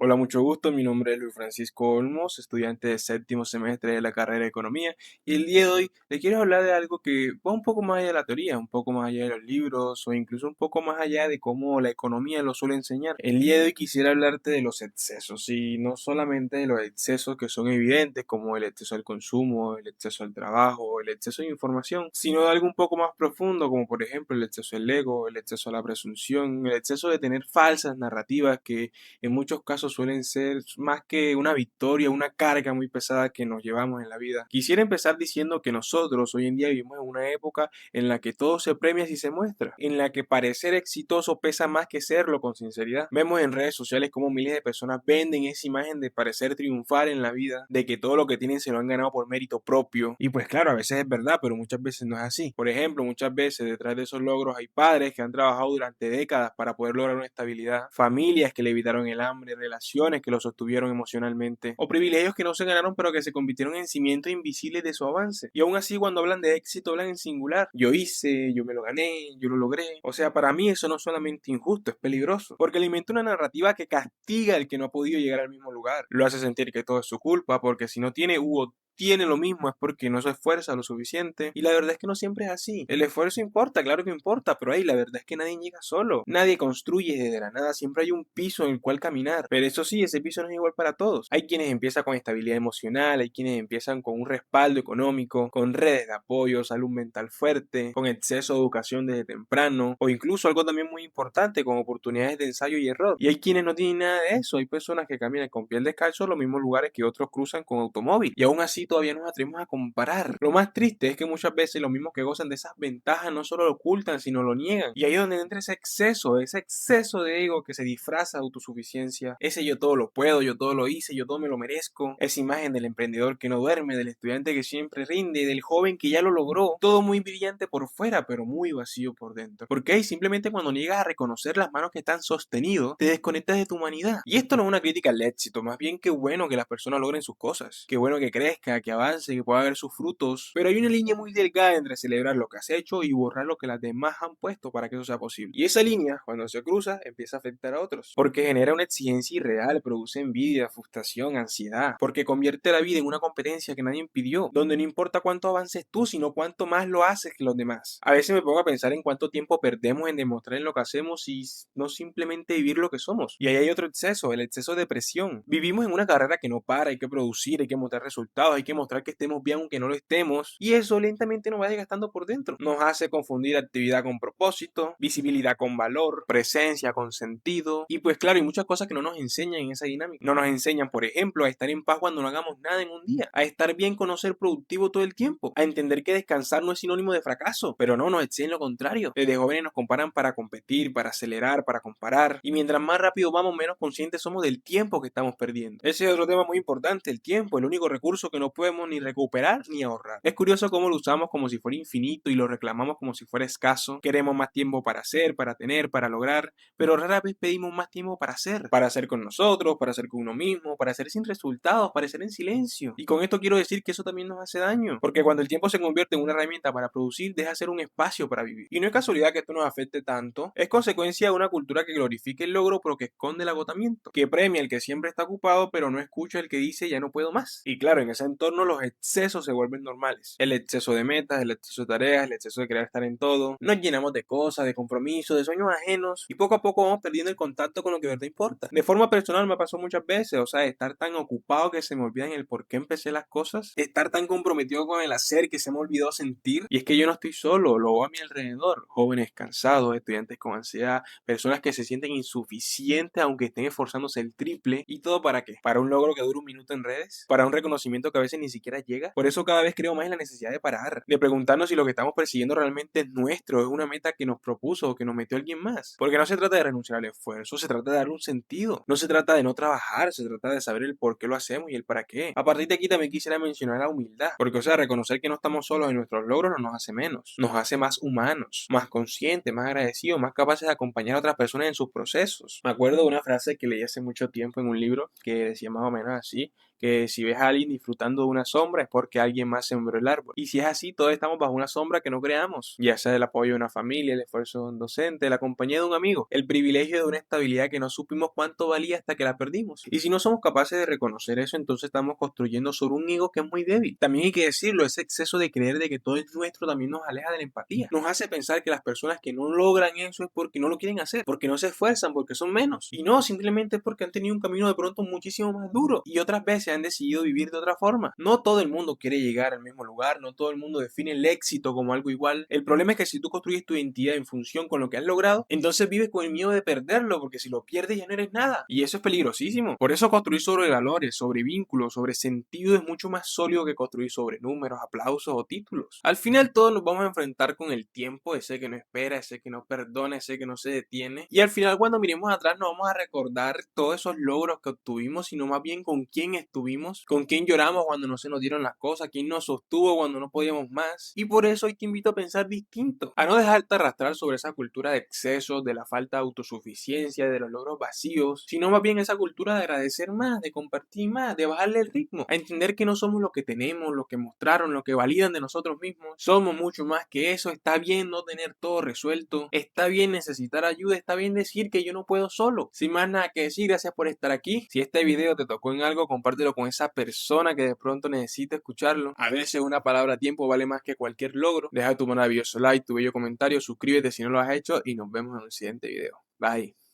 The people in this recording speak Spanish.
Hola, mucho gusto. Mi nombre es Luis Francisco Olmos, estudiante de séptimo semestre de la carrera de Economía. Y el día de hoy le quiero hablar de algo que va un poco más allá de la teoría, un poco más allá de los libros o incluso un poco más allá de cómo la economía lo suele enseñar. El día de hoy quisiera hablarte de los excesos y no solamente de los excesos que son evidentes como el exceso al consumo, el exceso al trabajo, el exceso de información, sino de algo un poco más profundo como por ejemplo el exceso del ego, el exceso a la presunción, el exceso de tener falsas narrativas que en muchos casos suelen ser más que una victoria, una carga muy pesada que nos llevamos en la vida. Quisiera empezar diciendo que nosotros hoy en día vivimos en una época en la que todo se premia si se muestra, en la que parecer exitoso pesa más que serlo con sinceridad. Vemos en redes sociales cómo miles de personas venden esa imagen de parecer triunfar en la vida, de que todo lo que tienen se lo han ganado por mérito propio. Y pues claro, a veces es verdad, pero muchas veces no es así. Por ejemplo, muchas veces detrás de esos logros hay padres que han trabajado durante décadas para poder lograr una estabilidad, familias que le evitaron el hambre, relaciones que lo sostuvieron emocionalmente, o privilegios que no se ganaron pero que se convirtieron en cimientos invisibles de su avance. Y aún así cuando hablan de éxito hablan en singular. Yo hice, yo me lo gané, yo lo logré. O sea, para mí eso no es solamente injusto, es peligroso, porque alimenta una narrativa que castiga al que no ha podido llegar al mismo lugar. Lo hace sentir que todo es su culpa, porque si no tiene u tiene lo mismo es porque no se esfuerza lo suficiente. Y la verdad es que no siempre es así. El esfuerzo importa, claro que importa, pero ahí la verdad es que nadie llega solo. Nadie construye desde la nada, siempre hay un piso en el cual caminar. Pero eso sí, ese piso no es igual para todos. Hay quienes empiezan con estabilidad emocional, hay quienes empiezan con un respaldo económico, con redes de apoyo, salud mental fuerte, con exceso de educación desde temprano, o incluso algo también muy importante, con oportunidades de ensayo y error. Y hay quienes no tienen nada de eso. Hay personas que caminan con piel descalzo en los mismos lugares que otros cruzan con automóvil. Y aún así todavía nos atrevemos a comparar. Lo más triste es que muchas veces los mismos que gozan de esas ventajas no solo lo ocultan, sino lo niegan. Y ahí es donde entra ese exceso de ego que se disfraza de autosuficiencia, ese yo todo lo puedo, yo todo lo hice, yo todo me lo merezco, esa imagen del emprendedor que no duerme, del estudiante que siempre rinde, del joven que ya lo logró, todo muy brillante por fuera, pero muy vacío por dentro. Porque ahí simplemente cuando niegas a reconocer las manos que están sostenido, te desconectas de tu humanidad. Y esto no es una crítica al éxito, más bien que bueno que las personas logren sus cosas, qué bueno que crezca, que avance, que pueda ver sus frutos, pero hay una línea muy delgada entre celebrar lo que has hecho y borrar lo que las demás han puesto para que eso sea posible. Y esa línea, cuando se cruza, empieza a afectar a otros, porque genera una exigencia irreal, produce envidia, frustración, ansiedad, porque convierte la vida en una competencia que nadie impidió, donde no importa cuánto avances tú, sino cuánto más lo haces que los demás. A veces me pongo a pensar en cuánto tiempo perdemos en demostrar en lo que hacemos y no simplemente vivir lo que somos. Y ahí hay otro exceso, el exceso de presión. Vivimos en una carrera que no para, hay que producir, hay que mostrar resultados, hay que mostrar que estemos bien aunque no lo estemos, y eso lentamente nos va desgastando por dentro. Nos hace confundir actividad con propósito, visibilidad con valor, presencia con sentido, y pues claro, hay muchas cosas que no nos enseñan en esa dinámica. No nos enseñan, por ejemplo, a estar en paz cuando no hagamos nada en un día, a estar bien con no ser productivo todo el tiempo, a entender que descansar no es sinónimo de fracaso, pero no, nos exigen lo contrario. Desde jóvenes nos comparan para competir, para acelerar, para comparar, y mientras más rápido vamos, menos conscientes somos del tiempo que estamos perdiendo. Ese es otro tema muy importante, el tiempo, el único recurso que no podemos ni recuperar ni ahorrar. Es curioso cómo lo usamos como si fuera infinito y lo reclamamos como si fuera escaso. Queremos más tiempo para hacer, para tener, para lograr, pero rara vez pedimos más tiempo para hacer con nosotros, para hacer con uno mismo, para hacer sin resultados, para hacer en silencio. Y con esto quiero decir que eso también nos hace daño, porque cuando el tiempo se convierte en una herramienta para producir, deja de ser un espacio para vivir. Y no es casualidad que esto nos afecte tanto, es consecuencia de una cultura que glorifica el logro pero que esconde el agotamiento, que premia al que siempre está ocupado pero no escucha al que dice ya no puedo más. Y claro, en ese entorno los excesos se vuelven normales. El exceso de metas, el exceso de tareas, el exceso de querer estar en todo. Nos llenamos de cosas, de compromisos, de sueños ajenos y poco a poco vamos perdiendo el contacto con lo que de verdad importa. De forma personal me pasó muchas veces, o sea, estar tan ocupado que se me olvidan el por qué empecé las cosas, estar tan comprometido con el hacer que se me olvidó sentir. Y es que yo no estoy solo, lo veo a mi alrededor. Jóvenes cansados, estudiantes con ansiedad, personas que se sienten insuficientes aunque estén esforzándose el triple. ¿Y todo para qué? ¿Para un logro que dura un minuto en redes? ¿Para un reconocimiento que a veces ni siquiera llega? Por eso cada vez creo más en la necesidad de parar, de preguntarnos si lo que estamos persiguiendo realmente es nuestro, es una meta que nos propuso o que nos metió alguien más. Porque no se trata de renunciar al esfuerzo, se trata de darle un sentido. No se trata de no trabajar, se trata de saber el por qué lo hacemos y el para qué. A partir de aquí también quisiera mencionar la humildad, porque o sea, reconocer que no estamos solos en nuestros logros no nos hace menos, nos hace más humanos, más conscientes, más agradecidos, más capaces de acompañar a otras personas en sus procesos. Me acuerdo de una frase que leí hace mucho tiempo en un libro que decía más o menos así, que si ves a alguien disfrutando de una sombra es porque alguien más sembró el árbol. Y si es así, todos estamos bajo una sombra que no creamos, ya sea el apoyo de una familia, el esfuerzo de un docente, la compañía de un amigo, el privilegio de una estabilidad que no supimos cuánto valía hasta que la perdimos. Y si no somos capaces de reconocer eso, entonces estamos construyendo sobre un ego que es muy débil. También hay que decirlo, ese exceso de creer de que todo es nuestro también nos aleja de la empatía. Nos hace pensar que las personas que no logran eso es porque no lo quieren hacer, porque no se esfuerzan, porque son menos. Y no, simplemente es porque han tenido un camino de pronto muchísimo más duro y otras veces han decidido vivir de otra forma. No todo el mundo quiere llegar al mismo lugar, no todo el mundo define el éxito como algo igual. El problema es que si tú construyes tu identidad en función con lo que has logrado, entonces vives con el miedo de perderlo, porque si lo pierdes ya no eres nada. Y eso es peligrosísimo. Por eso construir sobre valores, sobre vínculos, sobre sentido es mucho más sólido que construir sobre números, aplausos o títulos. Al final todos nos vamos a enfrentar con el tiempo, ese que no espera, ese que no perdona, ese que no se detiene. Y al final cuando miremos atrás no vamos a recordar todos esos logros que obtuvimos, sino más bien con quién estuvimos, con quién lloramos cuando no se nos dieron las cosas, quién nos sostuvo cuando no podíamos más. Y por eso hoy te invito a pensar distinto, a no dejarte arrastrar sobre esa cultura de excesos, de la falta de autosuficiencia, de los logros vacíos, sino más bien esa cultura de agradecer más, de compartir más, de bajarle el ritmo, a entender que no somos lo que tenemos, lo que mostraron, lo que validan de nosotros mismos, somos mucho más que eso. Está bien no tener todo resuelto, está bien necesitar ayuda, está bien decir que yo no puedo solo. Sin más nada que decir, gracias por estar aquí. Si este video te tocó en algo, compártelo con esa persona que de pronto necesita escucharlo. A veces una palabra a tiempo vale más que cualquier logro. Deja tu maravilloso like, tu bello comentario, suscríbete si no lo has hecho y nos vemos en el siguiente video. Bye.